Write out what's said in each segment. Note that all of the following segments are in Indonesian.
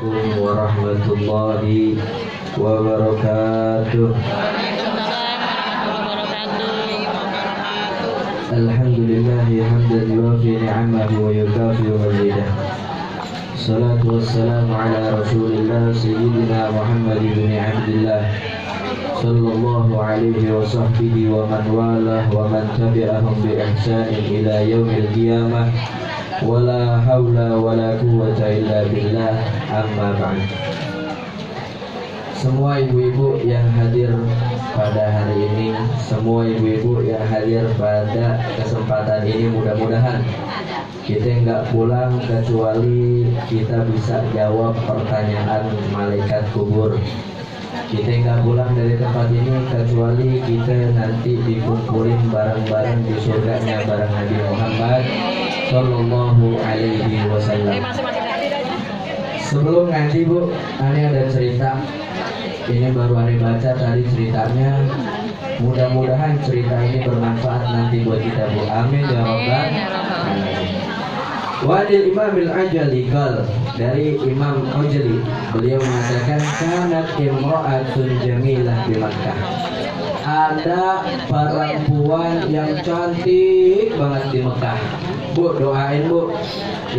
Assalamualaikum warahmatullahi wabarakatuh. Alhamdulillah hamdan yuwafi ni'amahu wa yukafi mazidah. Salatu wassalamu ala Rasulillah Sayyidina Muhammad ibn Abdillah sallallahu alaihi wa sahbihi wa man walah wa man tabi'ahum bi ihsanin ila yaumil qiyamah. Wala haula wala quwwata illa billah, amma ba'd. Semua ibu-ibu yang hadir pada hari ini, semua ibu-ibu yang hadir pada kesempatan ini, mudah-mudahan kita nggak pulang kecuali kita bisa jawab pertanyaan malaikat kubur. Kita nggak pulang dari tempat ini kecuali kita nanti dikumpulin bareng-bareng di surganya bareng Nabi Muhammad Sallallahu Alaihi Wasallam. Sebelum ngaji Bu, Ane ada cerita. Ini baru Ane baca tadi ceritanya. Mudah-mudahan cerita ini bermanfaat nanti buat kita Bu. Amin ya Rabbal Alamin. Wadil Imamil Ajali qal, dari Imam Ajali, beliau mengatakan kanat imra'atun jamilah di Makkah. Ada perempuan yang cantik banget di Mekah. Bu, doain Bu,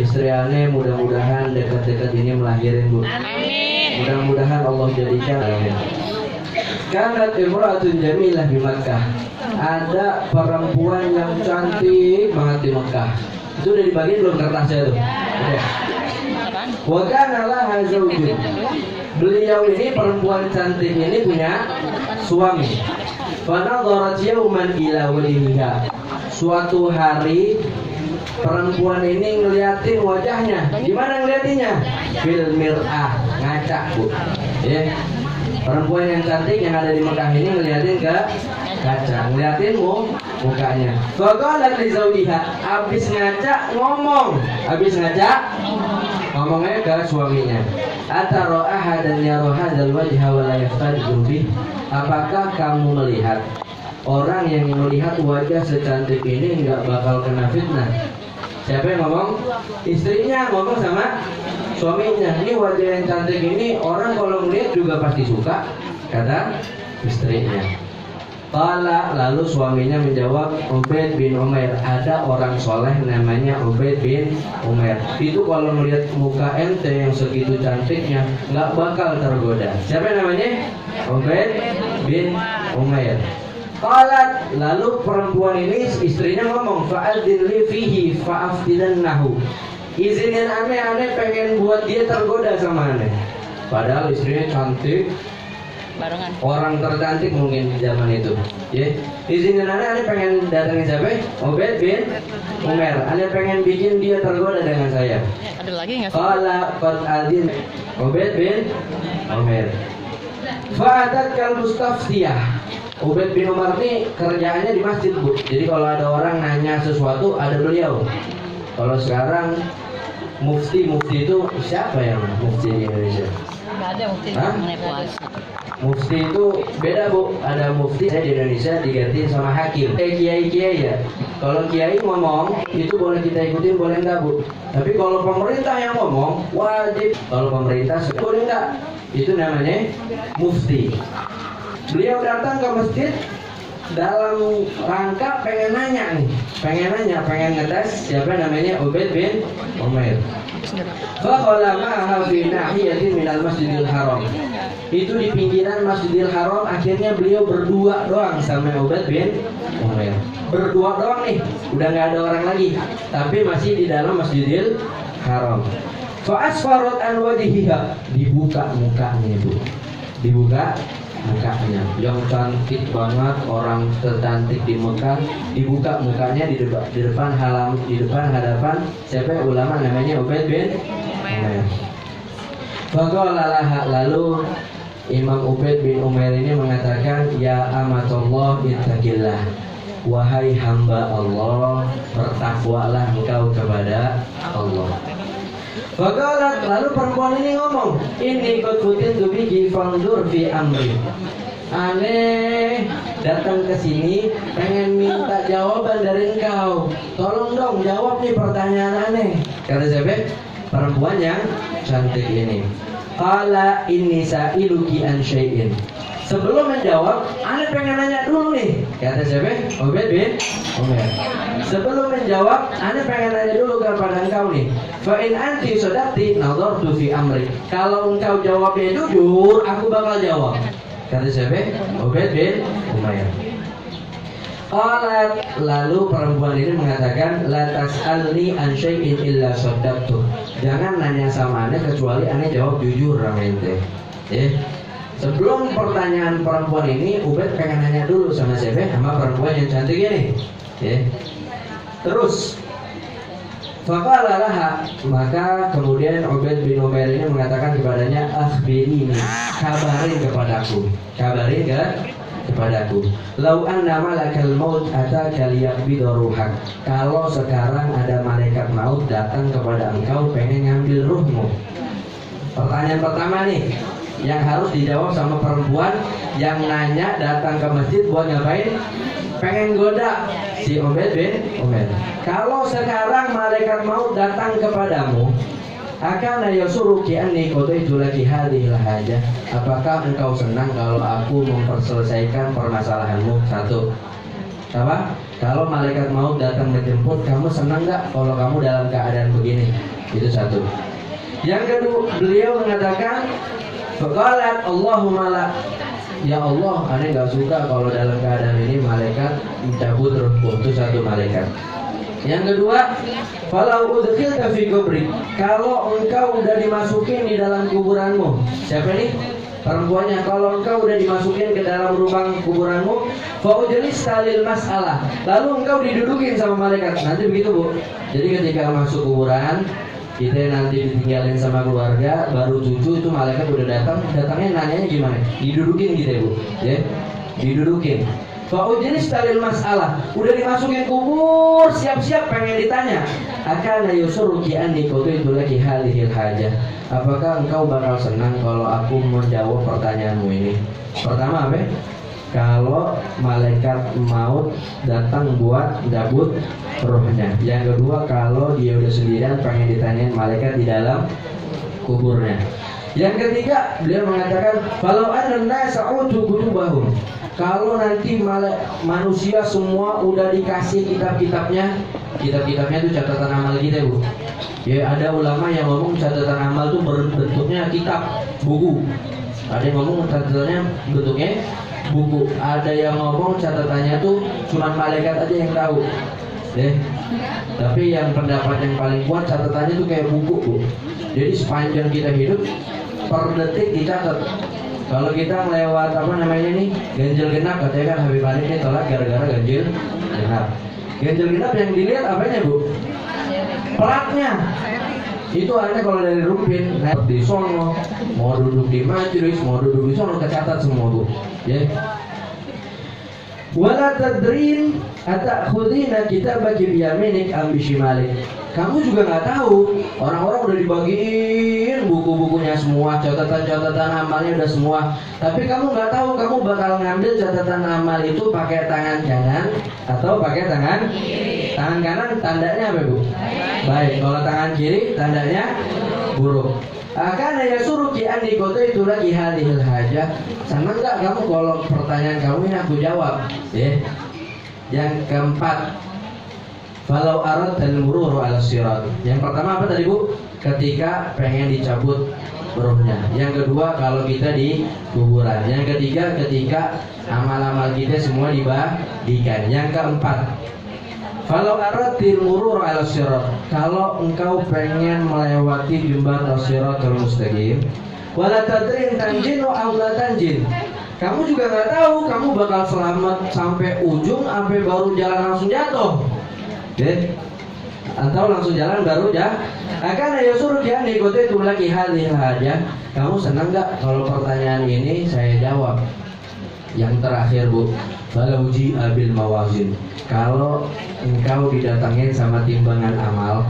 istri Ane mudah-mudahan dekat-dekat ini melahirin Bu. Amin. Mudah-mudahan Allah jadikan. Amin. Kanat imra'atun jamilah di Makkah. Ada perempuan yang cantik banget di Mekah. Itu udah dibagiin belum kertasnya tuh? Udah. Wa kana laha zaujun. Beliau ini, perempuan cantik ini punya suami. Fa nadharat yawman ila wajhiha. Suatu hari perempuan ini ngeliatin wajahnya. Gimana ngeliatinnya? Fil mir'ah, ngaca Bu. Ya. Perempuan yang cantik yang ada di Mekah ini ngeliatin ke kaca, ngeliatin mukanya. Faqalat li zawjiha, habis ngaca ngomongnya ke suaminya. Atara ahadan yara hadzal wajha wa la yaftadu bih. Apakah kamu melihat orang yang melihat wajah secantik ini enggak bakal kena fitnah? Siapa yang ngomong? Istrinya ngomong sama suaminya. Ini wajah yang cantik ini orang kalau melihat juga pasti suka, kata istrinya. Qala, lalu suaminya menjawab, Ubaid bin Umair, ada orang soleh namanya Ubaid bin Umair. Itu kalau melihat muka ente yang segitu cantiknya nggak bakal tergoda. Siapa namanya? Ubaid bin Umair. Qalat, lalu perempuan ini istrinya ngomong, fa'adzin li fihi fa'aftinannahu. Izinin Ane pengen buat dia tergoda sama Ane. Padahal istrinya cantik, barengan orang tercantik mungkin di zaman itu. Ya, izinin Ane pengen datangin siapa? Ubaid bin Umair. Ane pengen bikin dia tergoda dengan saya. Ada lagi nggak sih? Qala qad adzin Ubaid bin Umair. Fa'atat kal mustaftiyah. Ubaid bin Umar ini kerjaannya di masjid Bu. Jadi kalau ada orang nanya sesuatu ada beliau. Kalau sekarang mufti itu siapa yang mufti di Indonesia? Nggak ada mufti mengenai puasa. Mufti itu beda Bu. Ada mufti di Indonesia diganti sama hakim. Kiai ya. Kalau kiai ngomong itu boleh kita ikutin, boleh enggak Bu? Tapi kalau pemerintah yang ngomong wajib. Kalau pemerintah boleh enggak? Itu namanya mufti. Beliau datang ke masjid dalam rangka pengen ngetes siapa namanya Ubaid bin Umair. Faqala ma'aha fi nahiyatin minal masjidil haram. Itu di pinggiran Masjidil Haram. Akhirnya beliau berdua doang sama Ubaid bin Umair. Berdua doang nih, udah nggak ada orang lagi, tapi masih di dalam Masjidil Haram. Fa asfarat an wajhiha, dibuka mukanya Bu. Dibuka mukanya yang cantik banget, orang tercantik di Mekah, dibuka mukanya di depan hadapan siapa? Ulama namanya Ubaid bin Umair. Faqala, lalu Imam Ubaid bin Umair ini mengatakan, ya amatullah ittaqillah, wahai hamba Allah, bertakwalah engkau kepada Allah. Faqalat, lalu perempuan ini ngomong, inni qad futintu bihi fanzur fi amri. Ane datang ke sini pengen minta jawaban dari engkau. Tolong dong jawab nih pertanyaan Ane. Kata siapa? Perempuan yang cantik ini. Qala inni sa'iluki an syai'in. Sebelum menjawab, ana pengen nanya dulu nih. Kata siapa? Ubaid bin Umair. Sebelum menjawab, ana pengen nanya dulu kepada engkau nih. Fa in anti sadaqti nadartu fi amri. Kalau engkau jawabnya jujur, aku bakal jawab. Kata siapa? Ubaid bin Umair. Qalat, lalu perempuan ini mengatakan, la tas'alni an syai'in illa saddaqtu. Jangan nanya sama ana kecuali ana jawab jujur sama ente. Sebelum pertanyaan perempuan ini, Ubaid pengen nanya dulu sama siapa? Sama perempuan yang cantik ini. Terus faqala laha, maka kemudian Ubaid bin Umair ini mengatakan kepadanya, akhbirini, kabarin kepadaku. Kabarin kepadaku. Lau anna malakal maut ataka liyaqbida ruhak. Kalau sekarang ada malaikat maut datang kepada engkau pengen ngambil ruhmu. Pertanyaan pertama nih yang harus dijawab sama perempuan yang nanya datang ke masjid buat ngapain? Pengen goda si Ubaid bin Umair. Kalau sekarang malaikat maut datang kepadamu, akan yasuruki anni qadaitu laki hadhil hajah. Apakah engkau senang kalau aku memperselesaikan permasalahanmu? Satu. Apa? Kalau malaikat maut datang menjemput, kamu senang nggak kalau kamu dalam keadaan begini? Itu satu. Yang kedua, beliau mengatakan, faqalat Allahumma la. Ya Allah, aneh nggak suka kalau dalam keadaan ini malaikat mencabut ruhku. Itu satu malaikat. Yang kedua, falau udkhilta fi kubri. Kalau engkau udah dimasukin di dalam kuburanmu. Siapa ini? Perempuannya. Kalau engkau udah dimasukin ke dalam lubang kuburanmu, fa ujlista lil mas'alah. Lalu engkau didudukin sama malaikat. Nanti begitu, Bu. Jadi ketika masuk kuburan, kita nanti ditinggalin sama keluarga, baru cucu itu malaikat udah datang. Datangnya nanyanya gimana? Didudukin gitu, Bu. Ya. Didudukin. Fa'ujilis talil masalah, udah dimasukin kubur, siap-siap pengen ditanya. Akan yusuruki anni qadaitu laki hadhil hajah. Apakah engkau bakal senang kalau aku menjawab pertanyaanmu ini? Pertama apa? Kalau malaikat maut datang buat cabut rohnya. Yang kedua, kalau dia udah sendirian pengen ditanyain malaikat di dalam kuburnya. Yang ketiga, beliau mengatakan, "Falau anna sa'utu kutubahum." Kalau nanti manusia semua udah dikasih kitab-kitabnya itu catatan amal kita, Bu. Ya, ada ulama yang ngomong catatan amal itu bentuknya kitab, buku. Ada yang ngomong catatannya bentuknya buku. Ada yang ngomong catatannya tuh cuma malaikat aja yang tahu. Tapi yang pendapat yang paling kuat catatannya tuh kayak buku, Bu. Jadi sepanjang kita hidup per detik dicatat. Kalau kita melewat ganjil genap, katanya kan Habib Hanif ini tolak gara-gara ganjil genap. Ganjil genap yang dilihat apanya, Bu? Platnya. Itu aneh kalau dari Rupin, di sono, mau duduk di majelis, mau duduk di sono, kecatat semua, Bu. Ya. Wala tadrin atakhudina kitabaki biyaminik am bishimalik. Kamu juga nggak tahu, orang-orang udah dibagiin buku-bukunya semua, catatan-catatan amalnya udah semua. Tapi kamu nggak tahu kamu bakal ngambil catatan amal itu pakai tangan kanan atau pakai tangan kiri. Tangan kanan tandanya apa, Bu? Baik. Kalau tangan kiri tandanya buruk. Akan ya suruh anni qadaitu laki hadhil hajah. Senang nggak kamu kalau pertanyaan kamu ini aku jawab? Ya. Yang keempat, falau arad dan mururu ala sirat. Yang pertama apa tadi, Bu? Ketika pengen dicabut rohnya. Yang kedua kalau kita di kuburan. Yang ketiga ketika amal-amal kita semua dibagikan. Yang keempat, falau arad dan mururu ala sirat. Kalau engkau pengen melewati jembatan siratul mustaqim, wala tadrin tanjin wa la tanjin. Kamu juga nggak tahu kamu bakal selamat sampai ujung, sampai baru jalan langsung jatuh. Atau langsung jalan baru akan ya suruh dia ngikutin itu lagi hadhil hajah. Kamu senang nggak kalau pertanyaan ini saya jawab? Yang terakhir, Bu, falau ji'a bil mawazin. Kalau engkau didatangin sama timbangan amal,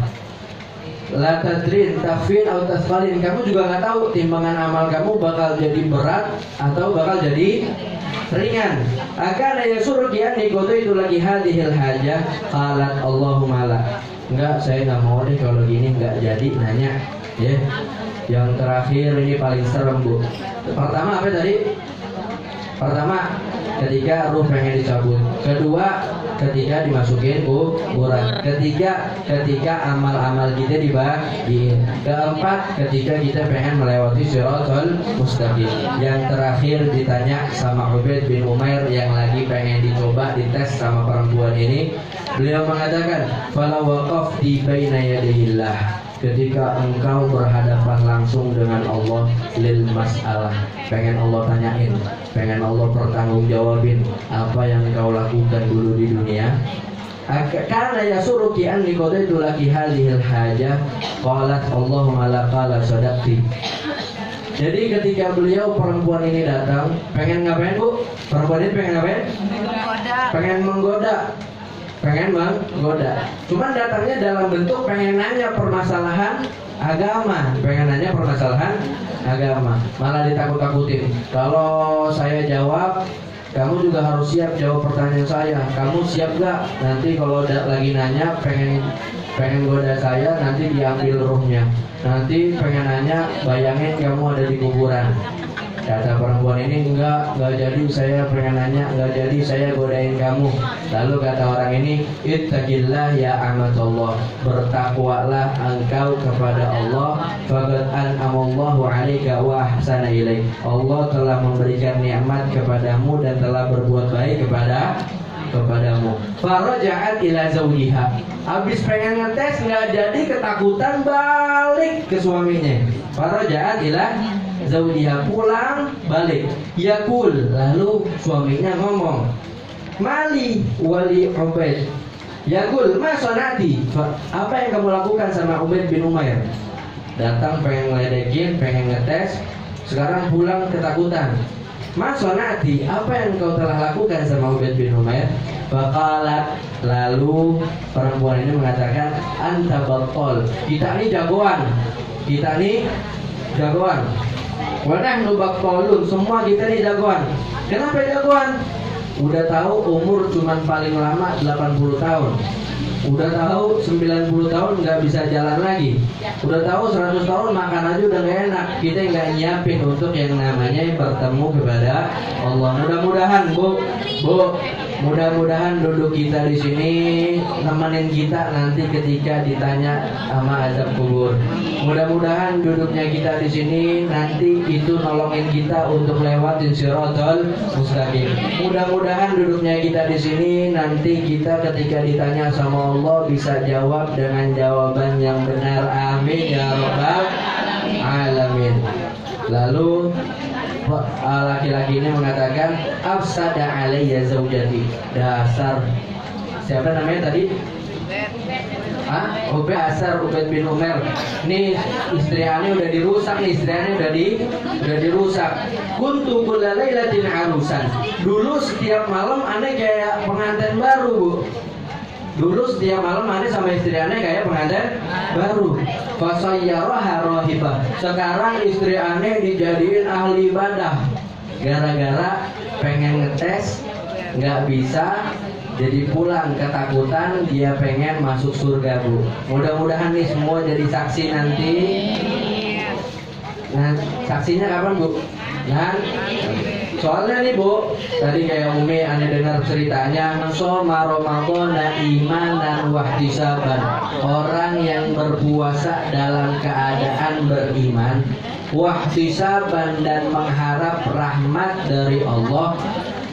la tadrin tafin atau tasfalin, kamu juga nggak tahu timbangan amal kamu bakal jadi berat atau bakal jadi ringan. Akan ya suruh dia itu lagi hadhil hajah. Qalat Allahumma la. Enggak, saya nggak mau deh kalau gini, nggak jadi nanya. Ya. Yang terakhir ini paling serem, Bu. Pertama apa tadi? Pertama, ketika ruh pengen dicabut. Kedua, ketika dimasukin kuburan. Ketiga, ketika amal-amal kita dibagiin. Keempat, ketika kita pengen melewati Shiratal Mustaqim. Yang terakhir ditanya sama Ubaid bin Umair yang lagi pengen dicoba dites sama perempuan ini. Beliau mengatakan, "Fala waqafti baina yadayillah." Ketika engkau berhadapan langsung dengan Allah lil mas'alah, pengen Allah tanyain, pengen Allah pertanggungjawabin apa yang engkau lakukan dulu di dunia. Karena yasuruki an liqadaitu laki hadhil hajah qalat Allahumma la qala sadaqti. Jadi ketika beliau perempuan ini datang, pengen ngapain, Bu? Perempuan ini pengen ngapain? Pengen menggoda. Pengen menggoda. Cuman datangnya dalam bentuk pengen nanya permasalahan agama, pengen nanya permasalahan agama. Malah ditakut-takutin. Kalau saya jawab, kamu juga harus siap jawab pertanyaan saya. Kamu siap gak? Nanti kalau lagi nanya pengen goda saya, nanti diambil ruhnya. Nanti pengen nanya, bayangin kamu ada di kuburan. Kata perempuan ini, enggak jadi, saya pengen nanya, enggak jadi, saya godain kamu. Lalu kata orang ini, ittaqillah ya amatullah, bertakwalah engkau kepada Allah. Faqad an'amallahu 'alaika wa ahsana ilaik. Allah telah memberikan nikmat kepadamu dan telah berbuat baik kepadamu. Faraja'at ila zawjiha. Habis pengen ngetes enggak jadi, ketakutan, balik ke suaminya. Faraja'at ila zawjiha, pulang balik. Yaqul, lalu suaminya ngomong, mali wali Ubaid. Yaqul, ma sanati, apa yang kamu lakukan sama Ubaid bin Umair? Datang pengen ngeledekin, pengen ngetes, sekarang pulang ketakutan. Ma sanati, apa yang kau telah lakukan sama Ubaid bin Umair? Faqalat, lalu perempuan ini mengatakan, anta battal, kita ini jagoan. Wadah nubaqtalun, semua kita nih jagoan. Kenapa jagoan? Udah tahu umur cuman paling lama 80 tahun. Udah tahu 90 tahun nggak bisa jalan lagi. Udah tahu 100 tahun makan aja udah gak enak. Kita nggak nyiapin untuk yang namanya bertemu kepada Allah. Mudah-mudahan Bu, mudah-mudahan duduk kita di sini nemenin kita nanti ketika ditanya sama azab kubur. Mudah-mudahan duduknya kita di sini nanti itu nolongin kita untuk lewatin Shiratal Mustaqim. Mudah-mudahan duduknya kita di sini nanti kita ketika ditanya sama Allah bisa jawab dengan jawaban yang benar. Amin ya rabbal alamin. Lalu laki-laki ini mengatakan, afsada alayya zaujati. Dasar, siapa namanya tadi? Ubaid bin Umair. Ini istri ane udah dirusak nih, udah dirusak. Kuntu kulla lailatin arusan. Dulu setiap malam ane kayak pengantin baru, Bu. Dulu setiap malam ane sama istri ane kayak pengantin baru. Fasayyaraha rahibah. Sekarang istri ane dijadiin ahli ibadah. Gara-gara pengen ngetes nggak bisa, jadi pulang ketakutan, dia pengen masuk surga, Bu. Mudah-mudahan nih semua jadi saksi nanti. Nah, saksinya kapan, Bu? Nah, soalnya nih, Bu, tadi kayak Umi ane dengar ceritanya, shoma Ramadhana imanan wahtisaban. Orang yang berpuasa dalam keadaan beriman, wahtisaban, dan mengharap rahmat dari Allah,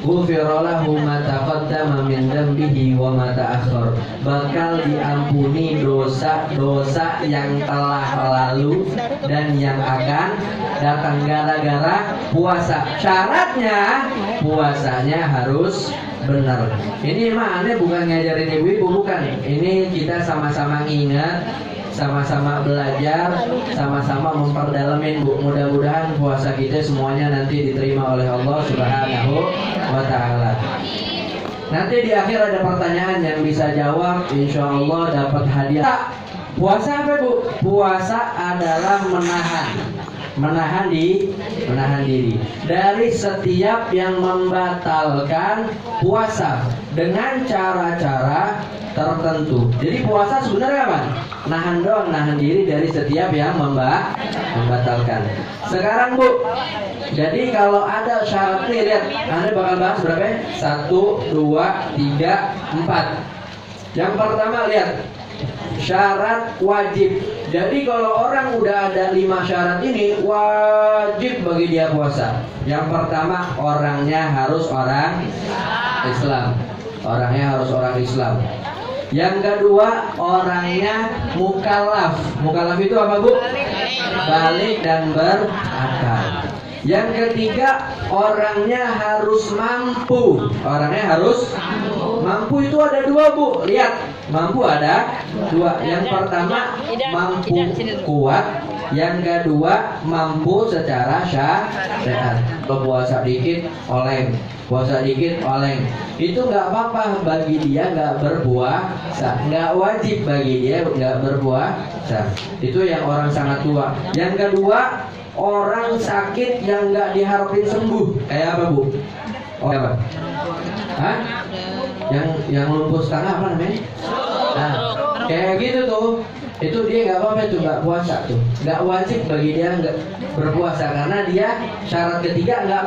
ghufira lahu ma taqaddama min dhanbihi wa ma ta'akhkhar. Bakal diampuni dosa-dosa yang telah lalu dan yang akan datang gara-gara puasa. Syaratnya puasanya harus benar. Ini mah aneh bukan ngajarin ibu-ibu, bukan. Ini kita sama-sama ingat, sama-sama belajar, sama-sama memperdalamin, Bu. Mudah-mudahan puasa kita semuanya nanti diterima oleh Allah Subhanahu wa ta'ala. Nanti di akhir ada pertanyaan yang bisa jawab, insya Allah dapat hadiah. Puasa apa, Bu? Puasa adalah menahan diri dari setiap yang membatalkan puasa dengan cara-cara tertentu. Jadi puasa sebenarnya apa? nahan doang, nahan diri dari setiap yang membatalkan. Sekarang Bu, jadi kalau ada syarat nih, lihat, Anda bakal bahas berapa ya? 1, 2, 3, 4. Yang pertama lihat, syarat wajib. Jadi kalau orang udah ada 5 syarat ini, wajib bagi dia puasa. Yang pertama, orangnya harus orang Islam. Orangnya harus orang Islam. Yang kedua, orangnya mukallaf. Mukallaf itu apa Bu? Balik dan berakal. Yang ketiga, orangnya harus mampu. Orangnya harus mampu itu ada 2 Bu. Lihat, mampu ada 2. Yang pertama mampu kuat. Yang kedua mampu secara syariat. Puasa dikit oleng, puasa dikit oleng. Itu nggak apa-apa bagi dia, nggak berpuasa. Nggak wajib bagi dia, nggak berpuasa. Itu yang orang sangat tua. Yang kedua, orang sakit yang nggak diharapin sembuh. Kayak apa Bu? Oh apa? Hah? Yang lumpuh setengah apa namanya? Nah, kayak gitu tuh. Itu dia nggak apa-apa tuh, nggak puasa tuh. Nggak wajib bagi dia nggak berpuasa karena dia syarat ketiga nggak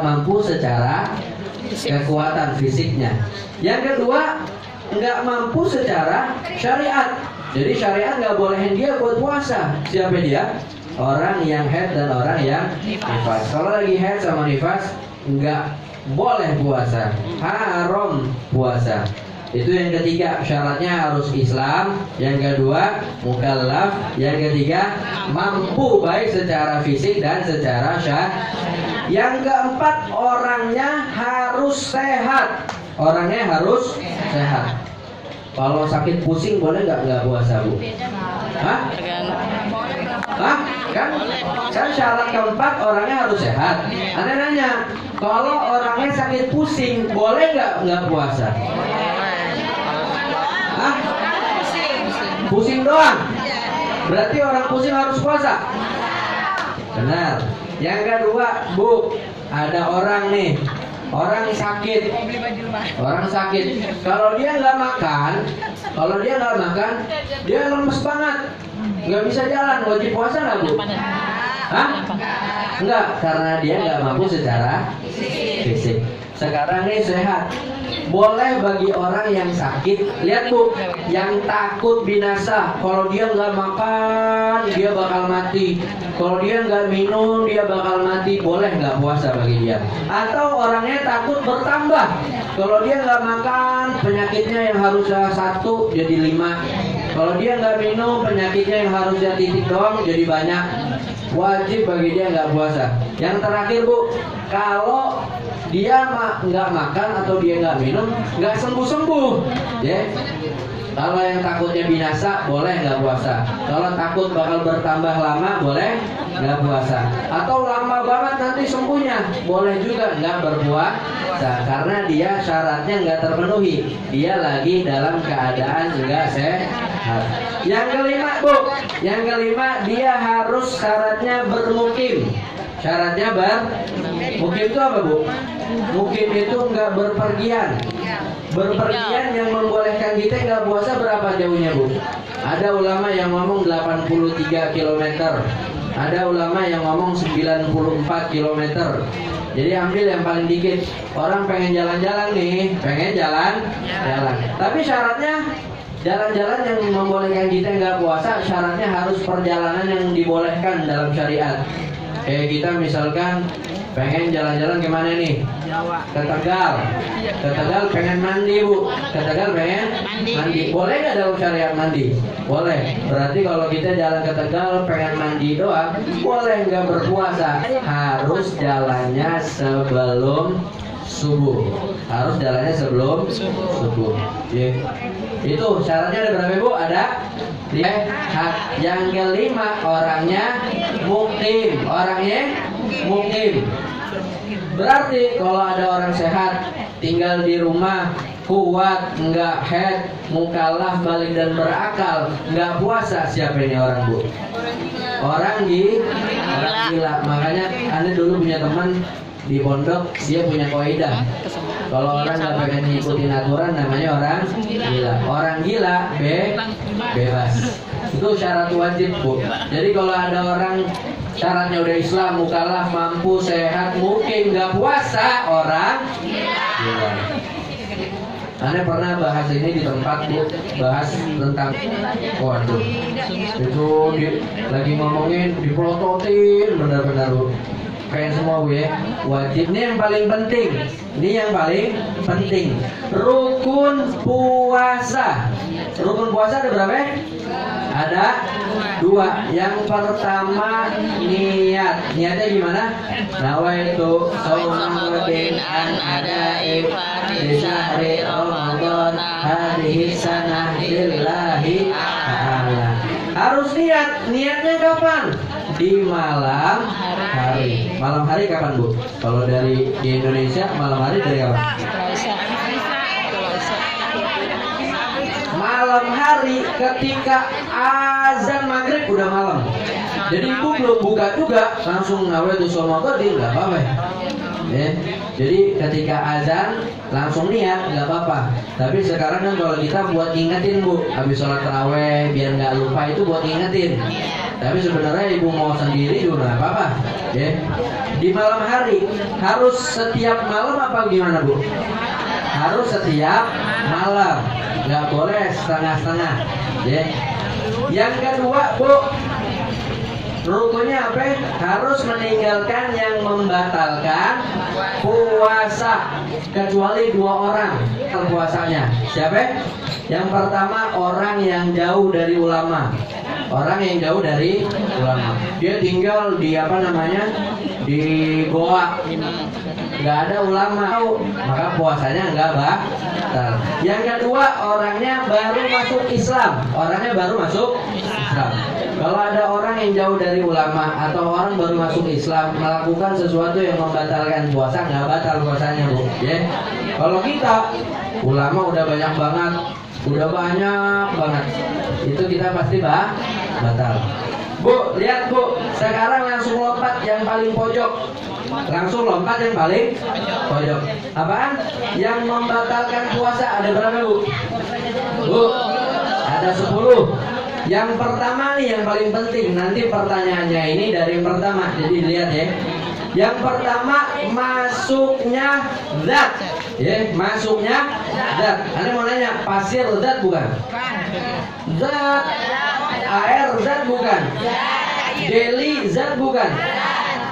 mampu secara kekuatan fisiknya. Yang kedua, nggak mampu secara syariat. Jadi syariat nggak bolehin dia buat puasa. Siapa dia? Orang yang haid dan orang yang nifas. Kalau lagi haid sama nifas nggak boleh puasa, haram puasa. Itu yang ketiga, syaratnya harus Islam. Yang kedua, mukallaf. Yang ketiga, mampu baik secara fisik dan secara syariat. Yang keempat, orangnya harus sehat. Orangnya harus sehat. Kalau sakit pusing boleh nggak puasa Bu? Hah? Hah? Kan syarat keempat orangnya harus sehat. Anda nanya, kalau orangnya sakit pusing boleh nggak puasa? Hah? Pusing doang? Berarti orang pusing harus puasa? Benar. Yang kedua Bu, ada orang nih, orang sakit. Kalau dia nggak makan, dia lemes banget, nggak bisa jalan. Wajib puasa nggak Bu? Hah? Enggak, karena dia nggak mampu secara fisik. Sekarang nih sehat. Boleh bagi orang yang sakit. Lihat Bu, yang takut binasa. Kalau dia nggak makan, dia bakal mati. Kalau dia nggak minum, dia bakal mati. Boleh nggak puasa bagi dia? Atau orangnya takut bertambah. Kalau dia nggak makan, penyakitnya yang harusnya 1 jadi 5. Kalau dia nggak minum, penyakitnya yang harusnya titik doang jadi banyak. Wajib bagi dia nggak puasa. Yang terakhir Bu, kalau dia nggak makan atau dia nggak minum, nggak sembuh-sembuh, ya. Kalau yang takutnya binasa, boleh nggak puasa. Kalau takut bakal bertambah lama, boleh nggak puasa. Atau lama banget nanti sembuhnya, boleh juga nggak berpuasa. Karena dia syaratnya nggak terpenuhi. Dia lagi dalam keadaan nggak sehat. Yang kelima Bu, dia harus syaratnya bermukim. Syaratnya bermukim itu apa Bu? Mukim itu nggak berpergian. Berpergian yang membolehkan kita nggak puasa berapa jauhnya Bu? Ada ulama yang ngomong 83 km. Ada ulama yang ngomong 94 km. Jadi ambil yang paling dikit. Orang pengen jalan-jalan nih, jalan. Tapi syaratnya jalan-jalan yang membolehkan kita nggak puasa, syaratnya harus perjalanan yang dibolehkan dalam syariat. Kayak kita misalkan pengen jalan-jalan kemana nih? Ke Tegal. Ke Tegal pengen mandi Bu. Ke Tegal pengen mandi. Boleh nggak dalam syariat mandi? Boleh. Berarti kalau kita jalan ke Tegal pengen mandi doang, boleh nggak berpuasa? Harus jalannya sebelum subuh. Harus jalannya sebelum subuh. Yeah. Itu syaratnya ada berapa Bu? Ada 5. Yang kelima orangnya mukim. Berarti kalau ada orang sehat tinggal di rumah, kuat, nggak haid, mukallaf, balik dan berakal, nggak puasa, siapa ini orang Bu? Orang gila. Makanya Anda dulu punya teman di pondok dia punya kaidah. Kalau orang nggak pengen ngikutin aturan namanya orang gila. Orang gila bebas. Itu syarat wajib, Bu. Jadi kalau ada orang syaratnya udah Islam, mukallaf, mampu, sehat, mungkin nggak puasa, orang gila. Anda pernah bahas ini di tempat, Bu, bahas tentang waduh itu lagi ngomongin dipelototin benar-benar, Bu. Kayak semua, Bu, ya. Wajib ini yang paling penting. Ini yang paling penting. Rukun puasa. Rukun puasa ada berapa? Ada 2. Yang pertama niat. Niatnya gimana? Nawaitu shauman an ada di syahri Ramadan hadhihi sanah lillahi ta'ala. Harus niat. Niatnya kapan? Di malam hari. Malam hari kapan, Bu? Kalau dari di Indonesia malam hari dari kapan? Malam hari ketika azan maghrib udah malam. Jadi ibu belum buka juga langsung nawaitu shauman dia nggak apa-apa. Ya. Jadi ketika azan langsung niat nggak apa-apa. Tapi sekarang kan kalau kita buat ingetin, Bu, habis sholat taraweh biar nggak lupa itu buat ingetin. Tapi sebenarnya ibu mau sendiri juga nggak apa-apa. Ya. Di malam hari harus setiap malam apa gimana, Bu? Harus setiap malam. Nggak boleh setengah-setengah. Ya. Yang kedua, Bu, rukunnya apa? Harus meninggalkan yang membatalkan puasa kecuali 2 orang puasanya. Siapa? Yang pertama orang yang jauh dari ulama. Orang yang jauh dari ulama. Dia tinggal di di goa. Nggak ada ulama, maka puasanya nggak batal. Yang kedua orangnya baru masuk Islam. Orangnya baru masuk Islam. Kalau ada orang yang jauh dari ulama atau orang baru masuk Islam melakukan sesuatu yang membatalkan puasa, nggak batal puasanya, Bu. Ya. Kalau kita ulama udah banyak banget, itu kita pasti batal. Bu, lihat, Bu, sekarang langsung lompat yang paling pojok. Langsung lompat yang paling pojok. Apaan? Yang membatalkan puasa ada berapa, Bu? Bu, ada 10. Yang pertama nih yang paling penting. Nanti pertanyaannya ini dari yang pertama. Jadi lihat ya. Yang pertama masuknya zat. Ya, masuknya zat. Anda mau nanya, pasir zat bukan? Zat. Air zat bukan? Jelly zat bukan?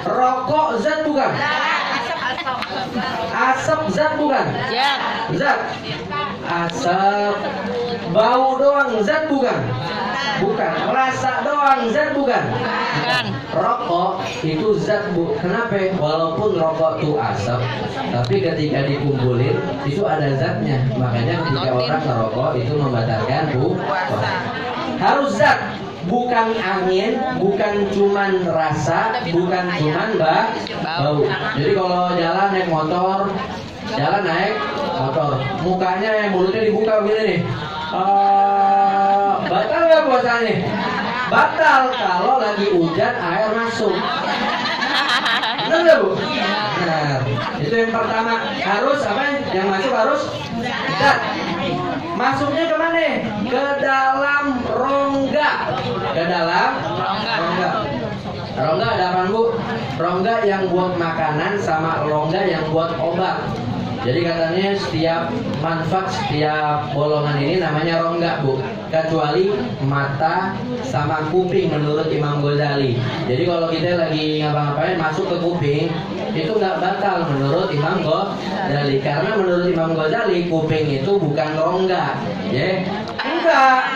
Rokok zat bukan? Asap zat bukan? Zat. Asap. Bau doang zat bukan? Bukan. Rasa doang zat bukan? Rokok itu zat, Bu. Kenapa? Walaupun rokok itu asap, tapi ketika dikumpulin itu ada zatnya. Makanya ketika orang merokok itu membatalkan puasa. Harus zat, bukan angin, bukan cuman rasa, bukan cuman bau. Jadi kalau jalan naik motor, mukanya yang mulutnya dibuka begini nih, batal nggak puasanya? Batal kalau lagi hujan air masuk. Benar nggak, Bu? Benar. Itu yang pertama. Harus apa? Yang masuk harus zat. Masuknya kemana? Ke dalam rongga. Ke dalam rongga. Rongga ada apa, Bu? Rongga yang buat makanan sama rongga yang buat obat. Jadi katanya setiap manfaat, setiap bolongan ini namanya rongga, Bu. Kecuali mata sama kuping menurut Imam Ghazali. Jadi kalau kita lagi ngapa-ngapain masuk ke kuping, itu nggak batal menurut Imam Ghazali. Karena menurut Imam Ghazali kuping itu bukan rongga. Ya, enggak.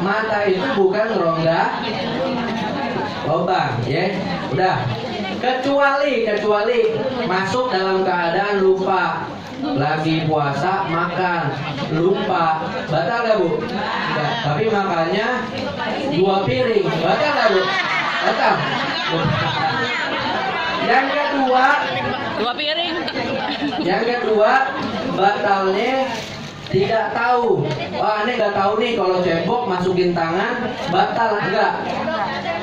Mata itu bukan rongga lubang, ya. Udah. Kecuali masuk dalam keadaan lupa, lagi puasa makan lupa, batal gak, Bu? Enggak. Tapi makannya 2 piring, batal gak, Bu? Batal. Yang kedua 2 piring. Yang kedua batalnya tidak tahu. Wah, ini nggak tahu nih kalau cebok masukin tangan batal enggak?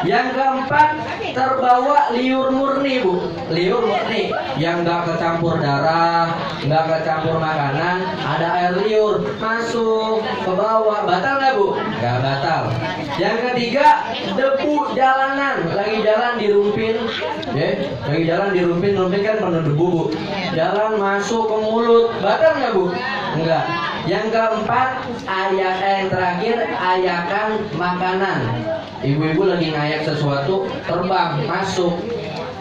Yang keempat, terbawa liur murni, Bu. Liur murni yang nggak kecampur darah, nggak kecampur makanan, ada air liur masuk ke bawah, batal nggak, Bu? Nggak batal. Yang ketiga, debu jalanan, lagi jalan dirumpin, ya, lagi jalan dirumpin kan penuh debu, Bu. Jalan masuk ke mulut, batal nggak, Bu? Enggak. Yang keempat, yang terakhir, ayakan makanan. Ibu-ibu lagi ngayak sesuatu, terbang, masuk,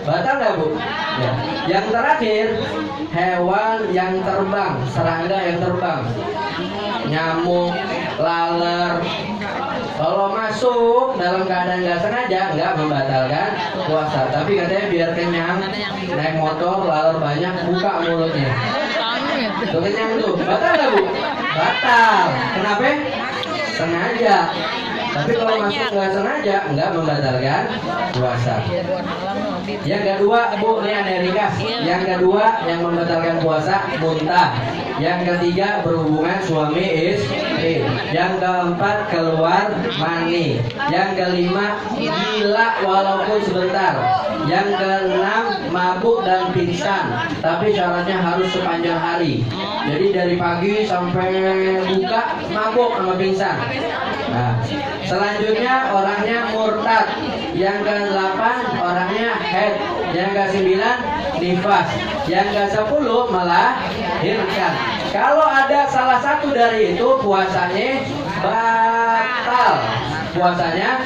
batal nggak, Bu? Ya. Yang terakhir, hewan yang terbang, serangga yang terbang, nyamuk, laler. Kalau masuk dalam keadaan nggak sengaja, nggak membatalkan puasa. Tapi katanya biar kenyang, naik motor, laler banyak, buka mulutnya. Tuh kenyang tuh, batal nggak, Bu? Batal. Kenapa? Sengaja. Tapi kalau masuk nggak sengaja, nggak membatalkan puasa. Yang kedua, Bu, ini ada ringkas. Yang kedua yang membatalkan puasa, muntah. Yang ketiga, berhubungan suami istri. Yang keempat, keluar mani. Yang kelima, gila walaupun sebentar. Yang keenam, mabuk dan pingsan. Tapi syaratnya harus sepanjang hari. Jadi dari pagi sampai buka mabuk sama pingsan. Nah, selanjutnya orangnya murtad. Yang ke-8 orangnya haid. Yang ke-9 nifas. Yang ke-10 melahirkan. Kalau ada salah satu dari itu, puasanya batal. Puasanya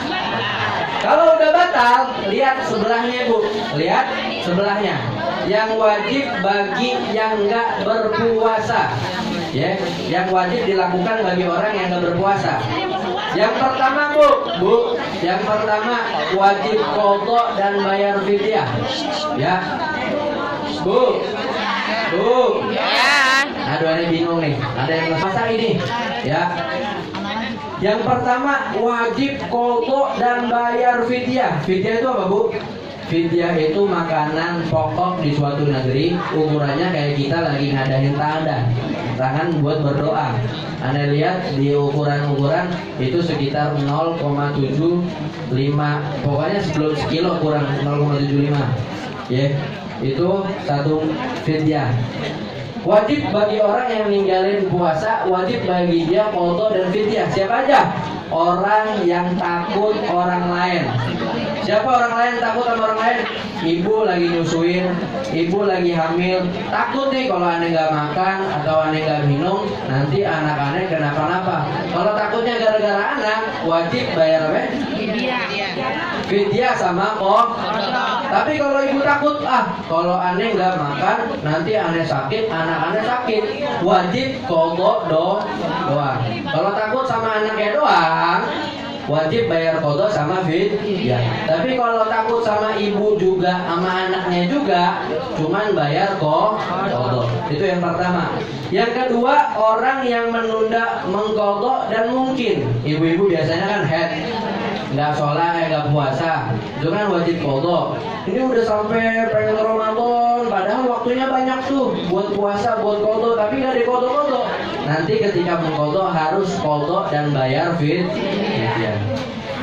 kalau udah batal, lihat sebelahnya, Bu. Lihat sebelahnya. Yang wajib bagi yang nggak berpuasa, ya, yang wajib dilakukan bagi orang yang nggak berpuasa. Yang pertama, Bu, yang pertama wajib qadha dan bayar fidyah, ya, Bu. Ya. Aduh, ada bingung nih, ada yang masak ini, ya. Yang pertama wajib qadha dan bayar fidyah. Fidyah itu apa, Bu? Fidyah itu makanan pokok di suatu negeri, ukurannya kayak kita lagi ngadain tangan buat berdoa. Anda lihat di ukuran-ukuran itu sekitar 0,75, pokoknya sebelum sekilo kurang 0,75, ya, itu satu fidyah. Wajib bagi orang yang ninggalin puasa, wajib bagi dia qadha dan fidyah. Siapa aja? Orang yang takut orang lain. Siapa orang lain takut sama orang lain? Ibu lagi nyusuin, ibu lagi hamil, takut nih kalau aneh nggak makan atau aneh nggak minum, nanti anak aneh kenapa-napa. Kalau takutnya gara-gara anak, wajib bayar apa? Fidyah sama Tapi kalau ibu takut, kalau aneh nggak makan, nanti aneh sakit, anak aneh sakit, wajib qadha doang. Kalau takut sama anaknya doang, wajib bayar qadha sama fidyah. Tapi kalau takut sama ibu juga, sama anaknya juga, cuman bayar qadha. Itu yang pertama. Yang kedua, orang yang menunda mengqadha dan mungkin. Ibu-ibu biasanya kan haid, nggak sholat, nggak puasa, itu kan wajib qadha. Ini udah sampai pengen Ramadan, padahal waktunya banyak tuh buat puasa, buat qadha, tapi nggak diqadha-qadha. Nanti ketika mengqadha harus qadha dan bayar fidyah.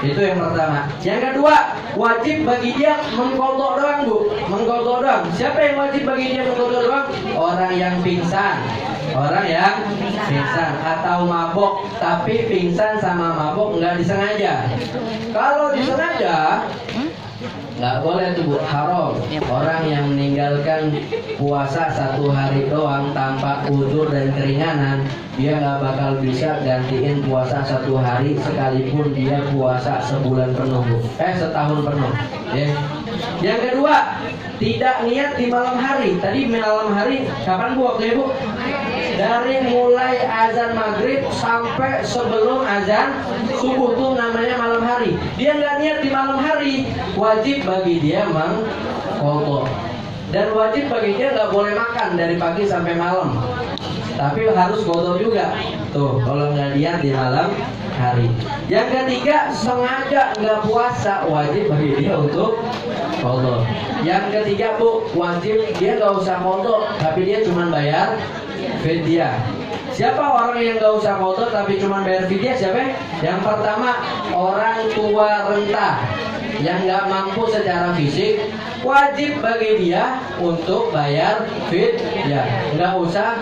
Itu yang pertama. Yang kedua, wajib bagi dia mengqadha doang, Bu. Mengqadha doang. Siapa yang wajib bagi dia mengqadha doang? Orang yang pingsan. Orang yang pingsan atau mabok, tapi pingsan sama mabok nggak disengaja. Kalau disengaja, nggak boleh tuh, Bu, haram. Orang yang meninggalkan puasa 1 hari doang tanpa uzur dan keringanan, dia nggak bakal bisa gantiin puasa 1 hari sekalipun dia puasa sebulan penuh, Bu. Setahun penuh, ya. Yang kedua, tidak niat di malam hari. Tadi malam hari kapan, Bu, waktunya, Bu? Dari mulai azan maghrib sampai sebelum azan subuh, tuh namanya malam hari. Dia nggak niat di malam hari, wajib bagi dia mengqadha. Dan wajib bagi dia nggak boleh makan dari pagi sampai malam. Tapi harus qadha juga. Tuh, kalau nggak niat di malam hari. Yang ketiga, sengaja nggak puasa, wajib bagi dia untuk qadha. Yang ketiga, Bu, wajib dia nggak usah qadha, tapi dia cuma bayar fidyah. Siapa orang yang nggak usah qadha tapi cuma bayar fidyah? Siapa? Yang pertama, orang tua renta. yang nggak mampu secara fisik, wajib bagi dia untuk bayar fidyah, nggak usah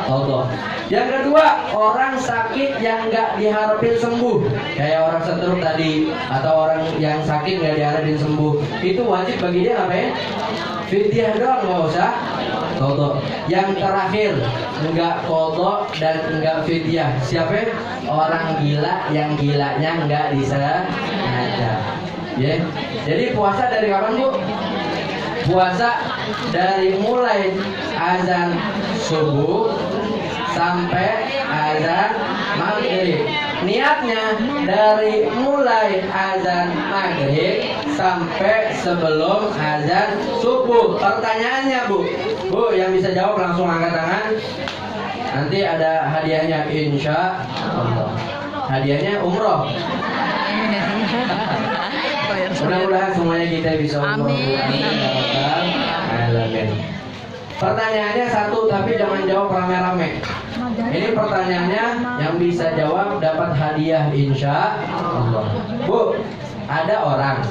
qadha. Yang kedua, orang sakit yang nggak diharapin sembuh, kayak orang stroke tadi, atau orang yang sakit nggak diharapin sembuh, itu wajib bagi dia ngapain? Fidyah doang, nggak usah qadha. Yang terakhir, nggak qadha dan nggak fidyah. Siapa? Orang gila yang gilanya nggak disengaja. Ya. Jadi puasa dari kapan, Bu? Puasa dari mulai azan subuh sampai azan maghrib. Niatnya dari mulai azan maghrib sampai sebelum azan subuh. Pertanyaannya, Bu, yang bisa jawab langsung angkat tangan. Nanti ada hadiahnya, insya Allah. Hadiahnya umroh. Mudah-mudahan semuanya kita bisa umroh. Amin. Pertanyaannya satu, tapi jangan jawab rame-rame. Ini pertanyaannya, yang bisa jawab dapat hadiah insya Allah. Bu, ada orang.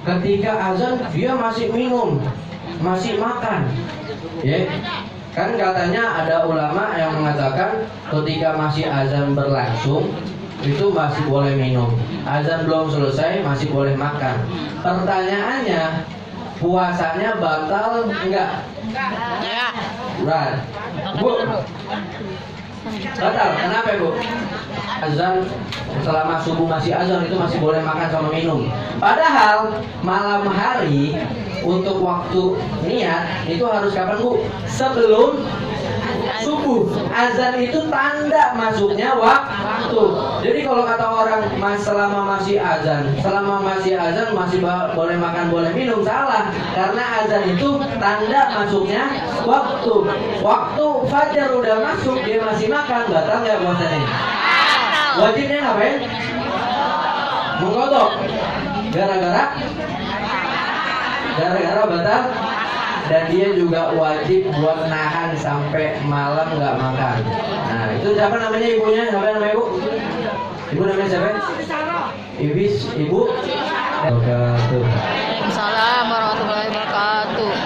Ketika azan dia masih minum, masih makan. Ya. Kan katanya ada ulama yang mengatakan ketika masih azan berlangsung itu masih boleh minum, azan belum selesai masih boleh makan. Pertanyaannya, puasanya batal enggak? Ya. Right. Bu, batal. Kenapa, Bu? Azan selama subuh masih azan itu masih boleh makan sama minum. Padahal malam hari untuk waktu niat itu harus kapan, Bu? Sebelum subuh. Azan itu tanda masuknya waktu. Jadi kalau kata orang selama masih azan masih boleh makan boleh minum, salah. Karena azan itu tanda masuknya waktu. Waktu fajar udah masuk dia masih makan, batal nggak puasanya? Wajibnya ngapain? Mengkodok. Gara-gara batal. Dan dia juga wajib buat nahan sampai malam nggak makan. Nah, itu siapa namanya ibunya? Siapa namanya, Bu? Ibu namanya siapa? Ibu. Waalaikumsalam warahmatullahi wabarakatuh.